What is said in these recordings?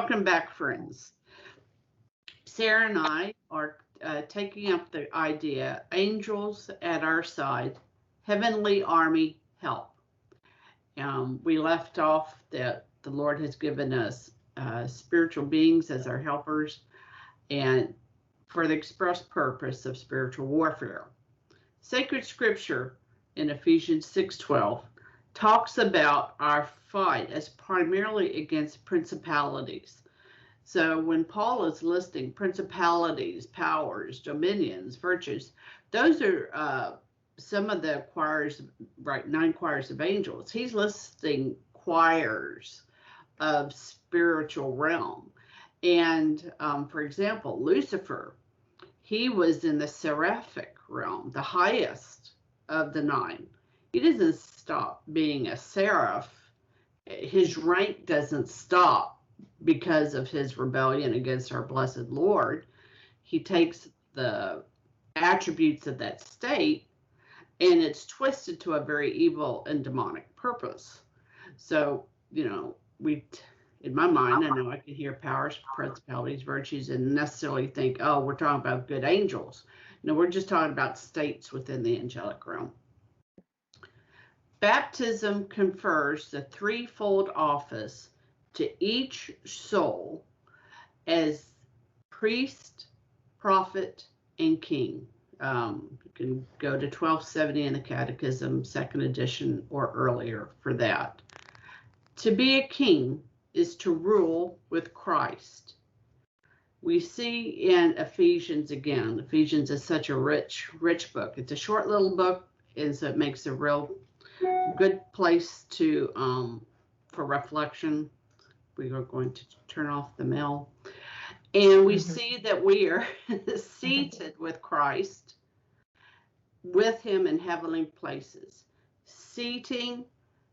Welcome back, friends. Sarah and I are taking up the idea, angels at our side, heavenly army help. We left off that the Lord has given us spiritual beings as our helpers and for the express purpose of spiritual warfare. Sacred scripture in Ephesians 6:12 talks about our fight as primarily against principalities. So when Paul is listing principalities, powers, dominions, virtues, those are some of the choirs, right? 9 choirs of angels. He's listing choirs of spiritual realm. And for example, Lucifer, he was in the seraphic realm, the highest of the 9. He doesn't stop being a seraph. His rank doesn't stop because of his rebellion against our blessed Lord. He takes the attributes of that state and it's twisted to a very evil and demonic purpose. So, in my mind, I know I can hear powers, principalities, virtues, and necessarily think, oh, we're talking about good angels. No, we're just talking about states within the angelic realm. Baptism confers the threefold office to each soul as priest, prophet, and king. You can go to 1270 in the Catechism, 2nd edition, or earlier for that. To be a king is to rule with Christ. We see in Ephesians again. Ephesians is such a rich book. It's a short little book, and so it makes a real good place to for reflection. We are going to turn off the mail. And we see that we are seated with Christ, with him in heavenly places. Seating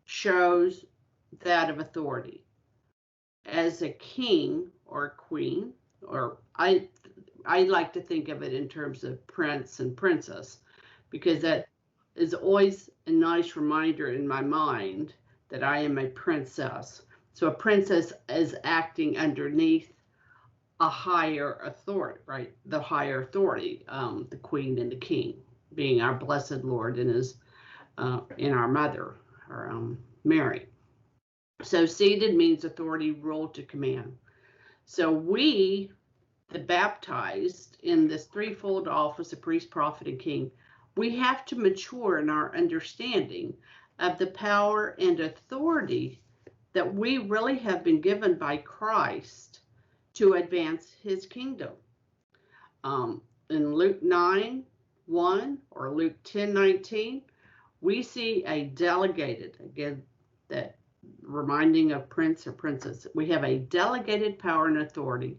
shows that of authority. As a king or a queen, or I like to think of it in terms of prince and princess, because that is always a nice reminder in my mind that I am a princess. So a princess is acting underneath a higher authority, right? The higher authority, the queen and the king, being our blessed Lord and his in our mother, or Mary. So seated means authority, rule to command. So we, the baptized in this threefold office of priest, prophet, and king, we have to mature in our understanding of the power and authority that we really have been given by Christ to advance his kingdom. In Luke 9:1 or Luke 10:19, we see a delegated, again, that reminding of prince or princess, we have a delegated power and authority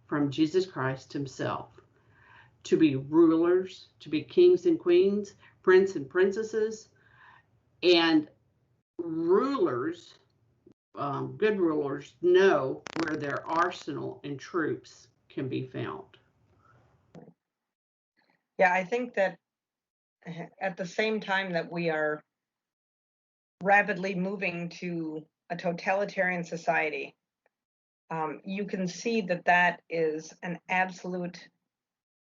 from Jesus Christ himself to be rulers, to be kings and queens, prince and princesses, and rulers, good rulers know where their arsenal and troops can be found. Yeah, I think that at the same time that we are rapidly moving to a totalitarian society, you can see that that is an absolute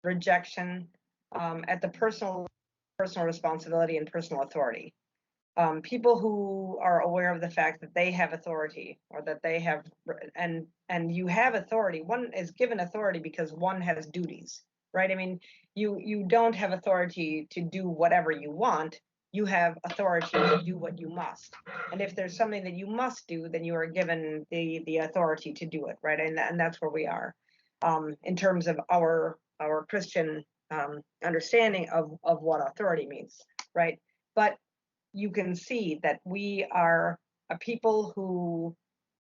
rejection at the personal responsibility and personal authority. People who are aware of the fact that they have authority, or that they have, and you have authority. One is given authority because one has duties, right? I mean, you don't have authority to do whatever you want. You have authority to do what you must. And if there's something that you must do, then you are given the authority to do it, right? And that's where we are in terms of our Christian understanding of what authority means, right? But you can see that we are a people who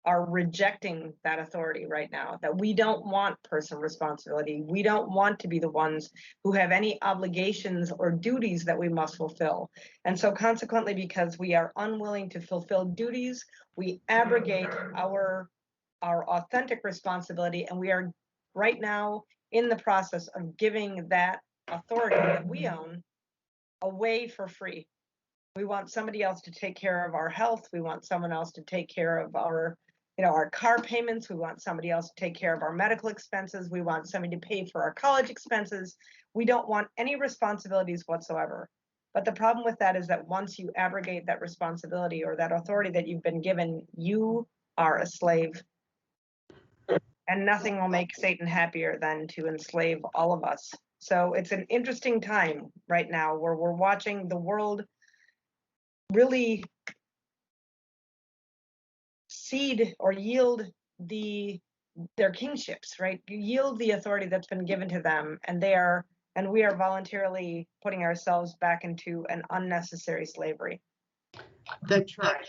are rejecting that authority right now, that we don't want personal responsibility. We don't want to be the ones who have any obligations or duties that we must fulfill. And so consequently, because we are unwilling to fulfill duties, we abrogate our authentic responsibility, and we are right now in the process of giving that authority that we own away for free. We want somebody else to take care of our health. We want someone else to take care of our our car payments. We want somebody else to take care of our medical expenses. We want somebody to pay for our college expenses. We don't want any responsibilities whatsoever. But the problem with that is that once you abrogate that responsibility or that authority that you've been given, you are a slave. And nothing will make Satan happier than to enslave all of us. So it's an interesting time right now where we're watching the world really cede or yield their kingships, right? Yield the authority that's been given to them, and we are voluntarily putting ourselves back into an unnecessary slavery. That's right.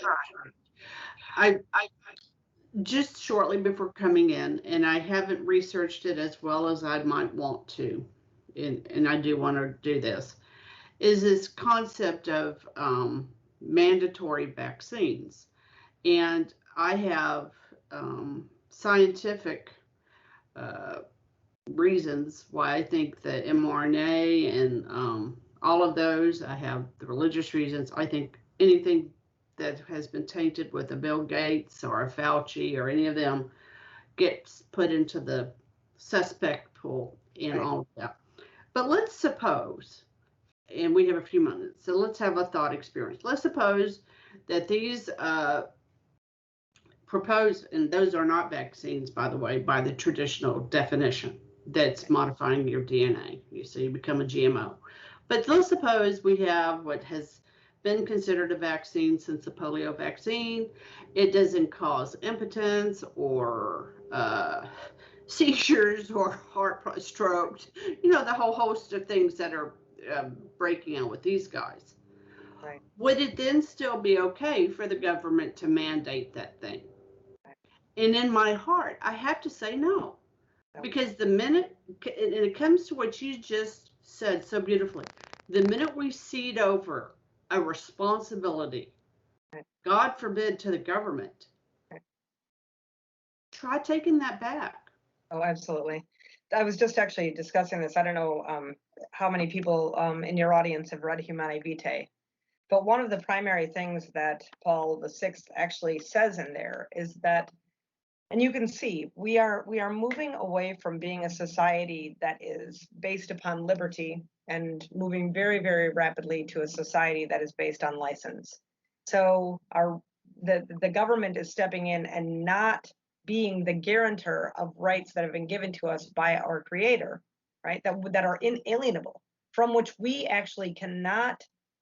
I just shortly before coming in, and I haven't researched it as well as I might want to, and I do want to do this, is this concept of mandatory vaccines. And I have scientific reasons why I think the mRNA and all of those. I have the religious reasons. I think anything that has been tainted with a Bill Gates or a Fauci or any of them gets put into the suspect pool and all of that. But let's suppose, and we have a few minutes, so let's have a thought experience. Let's suppose that these proposed, and those are not vaccines, by the way, by the traditional definition, that's modifying your DNA. You become a GMO. But let's suppose we have what has been considered a vaccine since the polio vaccine. It doesn't cause impotence or seizures or heart strokes, the whole host of things that are breaking out with these guys. Right. Would it then still be okay for the government to mandate that thing? And in my heart, I have to say no. Because the minute, and it comes to what you just said so beautifully, the minute we cede over a responsibility, God forbid, to the government, try taking that back. Oh, absolutely. I was just actually discussing this. I don't know how many people in your audience have read Humanae Vitae, but one of the primary things that Paul VI actually says in there is that, and you can see, we are moving away from being a society that is based upon liberty and moving very, very rapidly to a society that is based on license. So the government is stepping in and not being the guarantor of rights that have been given to us by our Creator, right? That are inalienable, from which we actually cannot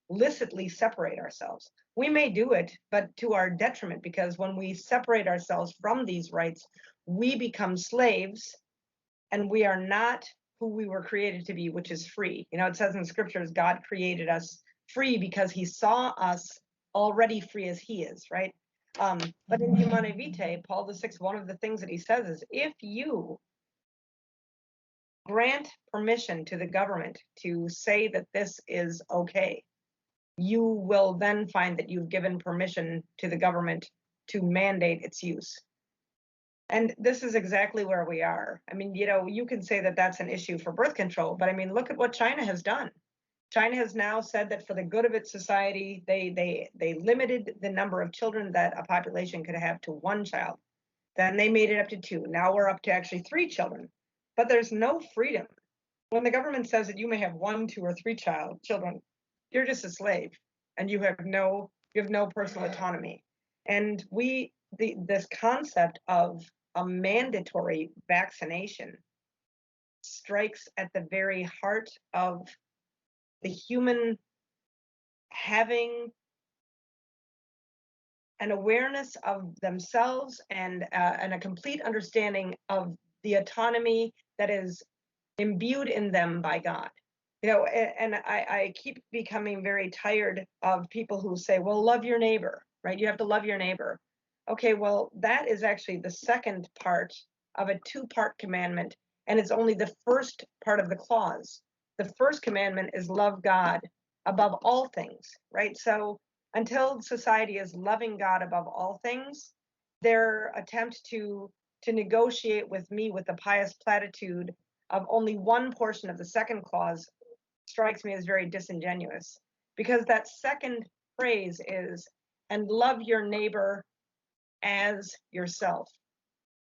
licitly separate ourselves. We may do it, but to our detriment, because when we separate ourselves from these rights, we become slaves, and we are not who we were created to be, which is free. It says in scriptures, God created us free because he saw us already free as he is, right? But in Humanae Vitae, Paul VI, one of the things that he says is, if you grant permission to the government to say that this is okay, you will then find that you've given permission to the government to mandate its use. And this is exactly where we are. I mean, you can say that that's an issue for birth control, but I mean, look at what China has done. China has now said that for the good of its society, they limited the number of children that a population could have to 1 child. Then they made it up to 2. Now we're up to actually 3 children. But there's no freedom. When the government says that you may have 1, 2, or 3 children, you're just a slave, and you have no personal autonomy. And this concept of a mandatory vaccination strikes at the very heart of the human having an awareness of themselves and a complete understanding of the autonomy that is imbued in them by God. And I keep becoming very tired of people who say, well, love your neighbor, right? You have to love your neighbor. Okay, well, that is actually the second part of a 2-part commandment, and it's only the first part of the clause. The first commandment is love God above all things, right? So until society is loving God above all things, their attempt to negotiate with me with the pious platitude of only one portion of the second clause strikes me as very disingenuous, because that second phrase is, and love your neighbor as yourself.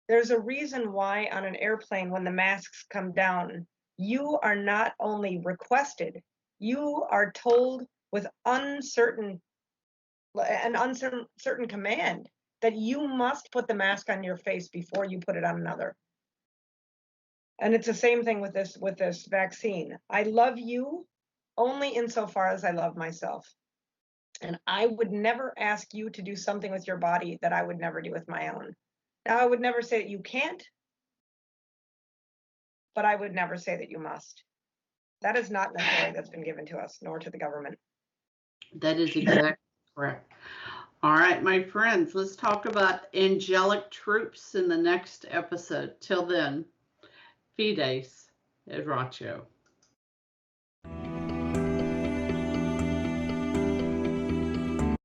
There's a reason why on an airplane, when the masks come down, you are not only requested, you are told with uncertain command that you must put the mask on your face before you put it on another. And it's the same thing with this vaccine. I love you only insofar as I love myself. And I would never ask you to do something with your body that I would never do with my own. Now, I would never say that you can't, but I would never say that you must. That is not an authority that's been given to us, nor to the government. That is exactly correct. All right, my friends, let's talk about angelic troops in the next episode. Till then, Fides et Ratio.